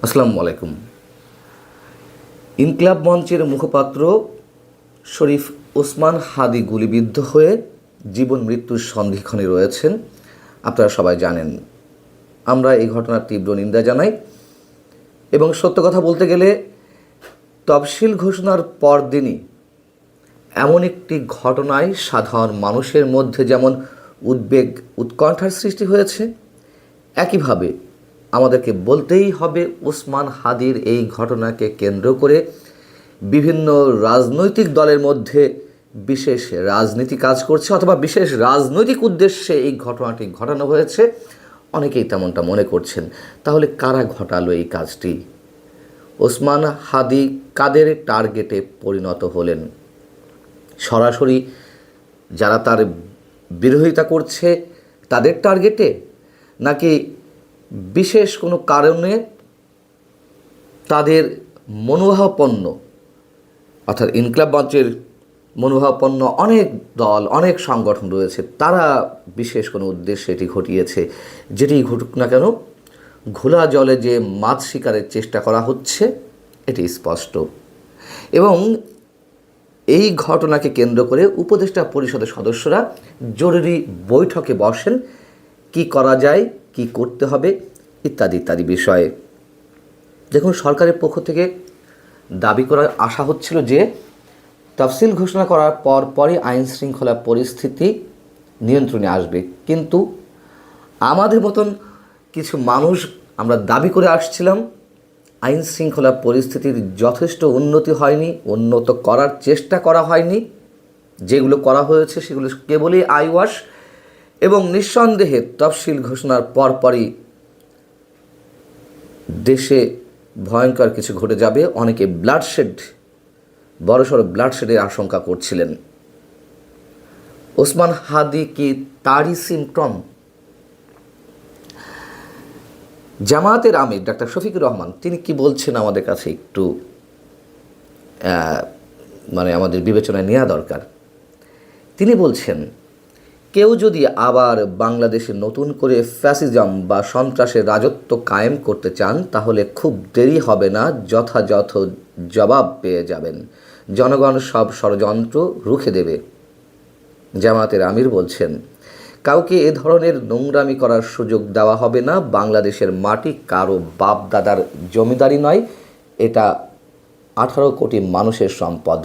আসসালামু আলাইকুম। ইনকিলাব মঞ্চের মুখপাত্র শরীফ ওসমান হাদি গুলিবিদ্ধ হয়ে জীবন মৃত্যুর সন্ধিক্ষণে রয়েছেন, আপনারা সবাই জানেন। আমরা এই ঘটনার তীব্র নিন্দা জানাই এবং সত্য কথা বলতে গেলে তফসিল ঘোষণার পরদিনই এমন একটি ঘটনায় সাধারণ মানুষের মধ্যে যেমন উদ্বেগ উৎকণ্ঠার সৃষ্টি হয়েছে, একইভাবে আমাদেরকে বলতেই হবে ওসমান হাদির এই ঘটনাকে কেন্দ্র করে বিভিন্ন রাজনৈতিক দলের মধ্যে বিশেষ রাজনীতি কাজ করছে অথবা বিশেষ রাজনৈতিক উদ্দেশ্যে এই ঘটনাটি ঘটানো হয়েছে। অনেকেই তেমনটা মনে করছেন। তাহলে কারা ঘটালো এই কাজটি? ওসমান হাদি কাদের টার্গেটে পরিণত হলেন? সরাসরি যারা তার বিরোধিতা করছে তাদের টার্গেটে, নাকি বিশেষ কোনো কারণে তাদের মনোভাবাপন্ন, অর্থাৎ ইনকিলাব মঞ্চের মনোভাবাপন্ন অনেক দল, অনেক সংগঠন রয়েছে, তারা বিশেষ কোনো উদ্দেশ্যে এটি ঘটিয়েছে? যেটি ঘটুক না কেন, ঘোলা জলে যে মাছ শিকারের চেষ্টা করা হচ্ছে এটি স্পষ্ট। এবং এই ঘটনাকে কেন্দ্র করে উপদেষ্টা পরিষদের সদস্যরা জরুরি বৈঠকে বসেন, কি করা যায়, কি করতে হবে ইত্যাদি ইত্যাদি বিষয়ে। দেখুন, সরকারের পক্ষ থেকে দাবি করা আশা হচ্ছিল যে তফসিল ঘোষণা করার পরই আইন শৃঙ্খলা পরিস্থিতি নিয়ন্ত্রণে আসবে, কিন্তু আমাদের মতন কিছু মানুষ আমরা দাবি করে আসছিলাম আইন শৃঙ্খলা পরিস্থিতির যথেষ্ট উন্নতি হয়নি, উন্নত করার চেষ্টা করা হয়নি। যেগুলো করা হয়েছে সেগুলো কেবলই আইওয়াশ, এবং নিঃসন্দেহে তফসিল ঘোষণার পরপরই দেশে ভয়ঙ্কর কিছু ঘটে যাবে। অনেকে ব্লাডশেড, বড়সড় ব্লাডশেডের আশঙ্কা করছিলেন। ওসমান হাদি কি তারই সিমটম? জামায়াতের আমির ডাক্তার শফিকুর রহমান তিনি কি বলছেন আমাদের কাছে একটু আমাদের বিবেচনায় নেওয়া দরকার। তিনি বলছেন, কেউ যদি আবার বাংলাদেশে নতুন করে ফ্যাসিজম বা সন্ত্রাসের রাজত্ব কায়েম করতে চান তাহলে খুব দেরি হবে না, যথাযথ জবাব পেয়ে যাবেন। জনগণ সব ষড়যন্ত্র রুখে দেবে। জামায়াতের আমির বলছেন, কাউকে এ ধরনের নোংরামি করার সুযোগ দেওয়া হবে না। বাংলাদেশের মাটি কারো বাপ দাদার জমিদারি নয়, এটা 18 কোটি মানুষের সম্পদ।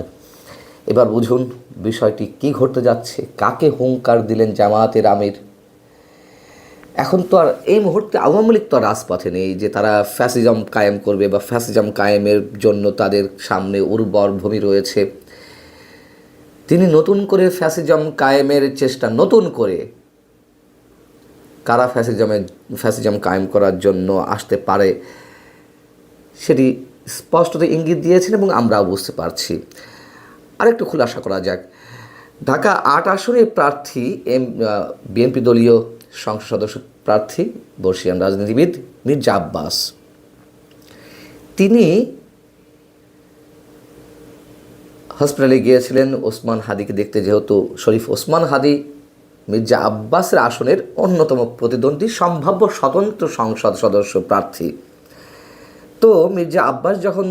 এবার বুঝুন বিষয়টি কি ঘটতে যাচ্ছে, কাকে হুঙ্কার দিলেন জামায়াতের আমির। এখন তো আর এই মুহূর্তে আওয়ামী লীগ তো রাজপথে নেই যে তারা ফ্যাসিজম কায়েম করবে বা ফ্যাসিজম কায়েমের জন্য তাদের সামনে উর্বর ভূমি রয়েছে। তিনি নতুন করে ফ্যাসিজম কায়েমের চেষ্টা, নতুন করে কারা ফ্যাসিজম কায়েম করার জন্য আসতে পারে সেটি স্পষ্টত ইঙ্গিত দিয়েছেন এবং আমরাও বুঝতে পারছি। আরেকটু খুলাসা করা যাক। ঢাকা 8 আসনের প্রার্থী বিএনপি দলীয় সংসদ সদস্য প্রার্থী বর্ষিয়ান রাজনীতিবিদ মির্জা আব্বাস, তিনি হসপিটালে গিয়েছিলেন ওসমান হাদিকে দেখতে, যেহেতু শরীফ ওসমান হাদি মির্জা আব্বাসের আসনের অন্যতম প্রতিদ্বন্দ্বী সম্ভাব্য স্বতন্ত্র সংসদ সদস্য প্রার্থী। তো মির্জা আব্বাস যখন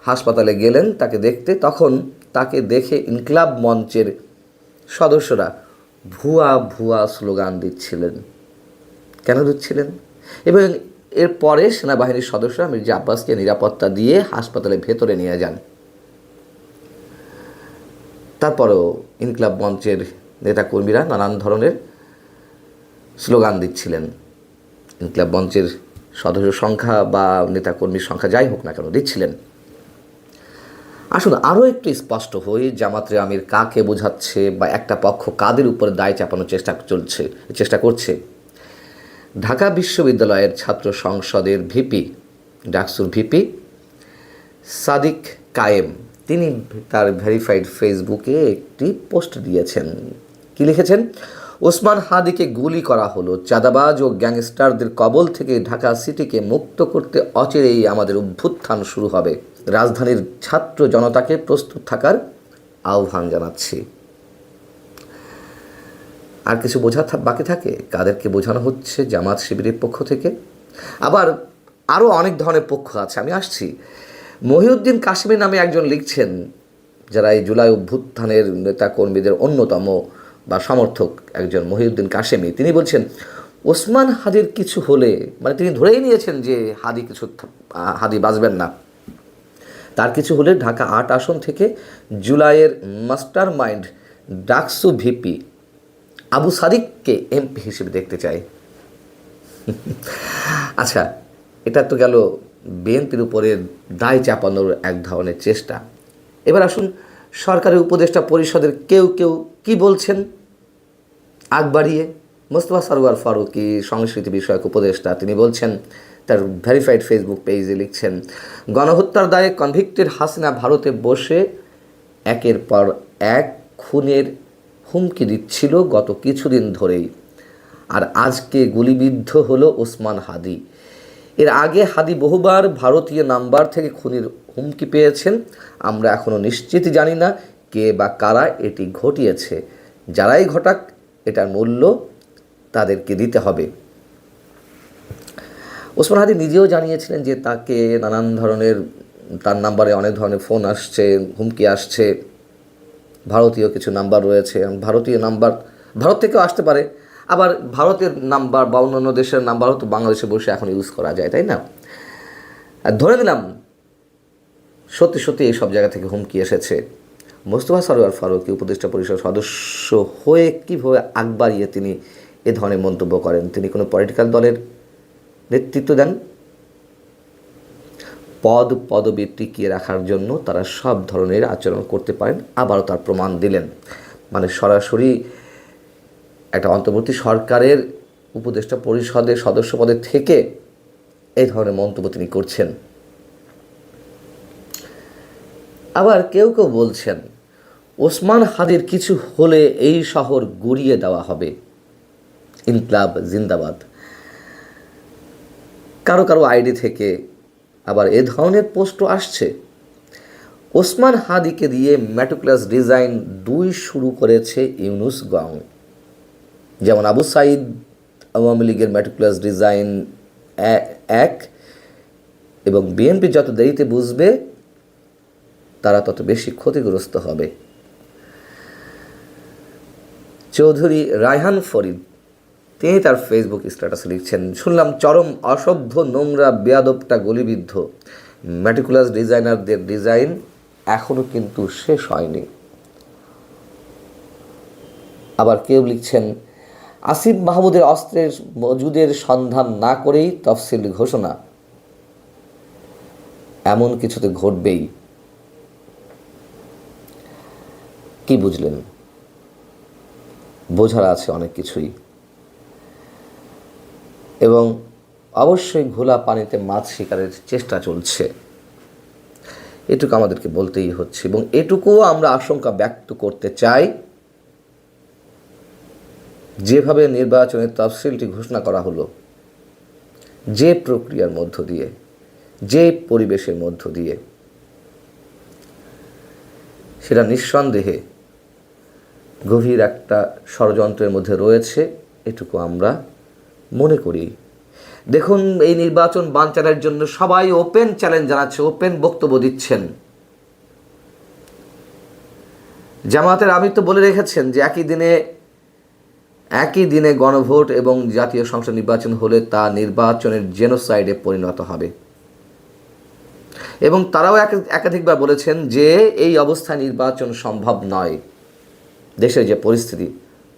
হাসপাতালে গেলেন তাকে দেখতে, তখন তাকে দেখে ইনকিলাব মঞ্চের সদস্যরা ভুয়া ভুয়া স্লোগান দিচ্ছিলেন। কেন দিচ্ছিলেন? এবং এরপরে সেনাবাহিনীর সদস্যরা মির্জা আব্বাসকে নিরাপত্তা দিয়ে হাসপাতালের ভেতরে নিয়ে যান। তারপরেও ইনকিলাব মঞ্চের নেতাকর্মীরা নানান ধরনের স্লোগান দিচ্ছিলেন। ইনকিলাব মঞ্চের সদস্য সংখ্যা বা নেতাকর্মীর সংখ্যা যাই হোক না কেন দিচ্ছিলেন। আসুন আরও একটু স্পষ্ট হই, জামায়াতের আমির কাকে বোঝাচ্ছে বা একটা পক্ষ কাদের উপরে দায় চাপানোর চেষ্টা করছে। ঢাকা বিশ্ববিদ্যালয়ের ছাত্র সংসদের ভিপি, ডাকসুর ভিপি সাদিক কায়েম, তিনি তার ভেরিফাইড ফেসবুকে একটি পোস্ট দিয়েছেন। কি লিখেছেন? ওসমান হাদিকে গুলি করা হলো, চাঁদাবাজ ও গ্যাংস্টারদের কবল থেকে ঢাকা সিটিকে মুক্ত করতে অচিরেই আমাদের অভ্যুত্থান শুরু হবে। রাজধানীর ছাত্র জনতাকে প্রস্তুত থাকার আহ্বান জানাচ্ছি। আর কিছু বোঝা বাকি থাকে? কাদেরকে বোঝানো হচ্ছে জামাত শিবিরের পক্ষ থেকে? আবার আরও অনেক ধরনের পক্ষ আছে, আমি আসছি। মহিউদ্দিন কাশেমী নামে একজন লিখছেন, যারা এই জুলাই অভ্যুত্থানের নেতাকর্মীদের অন্যতম বা সমর্থক একজন মহিউদ্দিন কাশেমী, তিনি বলছেন ওসমান হাদির কিছু হলে, মানে তিনি ধরেই নিয়েছেন যে হাদি বাঁচবেন না, তার কিছু হলে ঢাকা ৮ আসন থেকে জুলাইয়ের master mind DUCSU VP Abu সাদিককে এমপি হিসেবে দেখতে চায়। আচ্ছা, এটা তো গেল বিএনপির উপরে দায় চাপানোর এক ধরনের চেষ্টা। এবার আসুন সরকারি উপদেষ্টা পরিষদের কেউ কেউ কি বলছেন আগ বাড়িয়ে। মোস্তফা সরওয়ার ফারুকী সংস্কৃতি বিষয়ক উপদেষ্টা, তিনি বলছেন, তার ভেরিফাইড ফেসবুক পেজে লিখছেন, গণহত্যার দায়ে কনভিক্টেড হাসিনা ভারতে বসে একের পর এক খুনের হুমকি দিচ্ছিল গত কিছুদিন ধরেই, আর আজকে গুলিবিদ্ধ হলো ওসমান হাদি। এর আগে হাদি বহুবার ভারতীয় নাম্বার থেকে খুনের হুমকি পেয়েছেন। আমরা এখনও নিশ্চিত জানি না কে বা কারা এটি ঘটিয়েছে। যারাই ঘটাক, এটার মূল্য তাদেরকে দিতে হবে। ওসমান হাদি নিজেও জানিয়েছিলেন যে তাকে নানান ধরনের, তার নাম্বারে অনেক ধরনের ফোন আসছে, হুমকি আসছে, ভারতীয় কিছু নাম্বার রয়েছে, ভারতীয় নাম্বার ভারত থেকেও আসতে পারে, আবার ভারতের নাম্বার বা অন্যান্য দেশের নাম্বারও তো বাংলাদেশে বসে এখন ইউজ করা যায়, তাই না? আর ধরে নিলাম সত্যি সত্যি এই সব জায়গা থেকে হুমকি এসেছে। মোস্তফা সরওয়ার ফারুকী উপদেষ্টা পরিষদ সদস্য হয়ে কীভাবে আগ বাড়িয়ে তিনি এ ধরনের মন্তব্য করেন? তিনি কোনো পলিটিক্যাল দলের নেতৃত্ব দেন, পদবি টিকিয়ে রাখার জন্য তারা সব ধরনের আচরণ করতে পারেন, আবারও তার প্রমাণ দিলেন। মানে সরাসরি একটা অন্তর্বর্তী সরকারের উপদেষ্টা পরিষদের সদস্য পদে থেকে এই ধরনের মন্তব্য তিনি করছেন। আবার কেউ কেউ বলছেন ওসমান হাদির কিছু হলে এই শহর গুড়িয়ে দেওয়া হবে, ইনকলাব জিন্দাবাদ। কারো কারো আইডি থেকে আবার এ ধরনের পোস্টও আসছে। ওসমান হাদিকে দিয়ে ম্যাটিকুলাস ডিজাইন ২ শুরু করেছে ইউনুস গং। যেমন আবু সাইদ আওয়ামী লীগের ম্যাটিকুলাস ডিজাইন ১, এবং বিএনপি যত দেরিতে বুঝবে তারা তত বেশি ক্ষতিগ্রস্ত হবে। চৌধুরী রায়হান ফরিদ, তিনি তার ফেসবুক স্ট্যাটাসে লিখছেন, শুনলাম চরম অসভ্য নোংরা বেয়াদবটা গলিবিদ্ধ, ম্যাটিকুলাস ডিজাইনারদের ডিজাইন এখনও কিন্তু শেষ হয়নি। আবার কেউ লিখছেন, আসিফ মাহমুদের অস্ত্রের মজুদের সন্ধান না করেই তফসিল ঘোষণা, এমন কিছুতে ঘটবেই। কি বুঝলেন? বোঝার আছে অনেক কিছুই, এবং অবশ্যই ঘোলা পানিতে মাছ শিকারের চেষ্টা চলছে, এটুকু আমাদেরকে বলতেই হচ্ছে। এবং এটুকুও আমরা আশঙ্কা ব্যক্ত করতে চাই, যেভাবে নির্বাচনের তফসিলটি ঘোষণা করা হলো, যে প্রক্রিয়ার মধ্য দিয়ে, যে পরিবেশের মধ্য দিয়ে, সেটা নিঃসন্দেহে গভীর একটা ষড়যন্ত্রের মধ্যে রয়েছে, এটুকু আমরা মনে করি। দেখুন, এই নির্বাচন বানচালের জন্য সবাই ওপেন চ্যালেঞ্জ জানাচ্ছে, ওপেন বক্তব্য দিচ্ছেন। জামায়াতের আমির তো বলে রেখেছেন যে একই দিনে গণভোট এবং জাতীয় সংসদ নির্বাচন হলে তা নির্বাচনের জেনোসাইডে পরিণত হবে, এবং তারাও একাধিকবার বলেছেন যে এই অবস্থায় নির্বাচন সম্ভব নয়। দেশের যে পরিস্থিতি,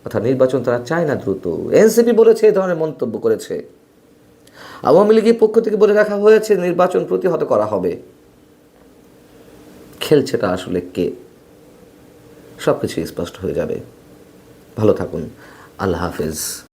অর্থাৎ নির্বাচন তারা চায় না দ্রুত। এনসিপি বলেছে, এই ধরনের মন্তব্য করেছে। আওয়ামী লীগের পক্ষ থেকে বলে রাখা হয়েছে নির্বাচন প্রতিহত করা হবে। খেলছেটা আসলে কে? সব কিছু স্পষ্ট হয়ে যাবে। ভালো থাকুন। আল্লাহ হাফেজ।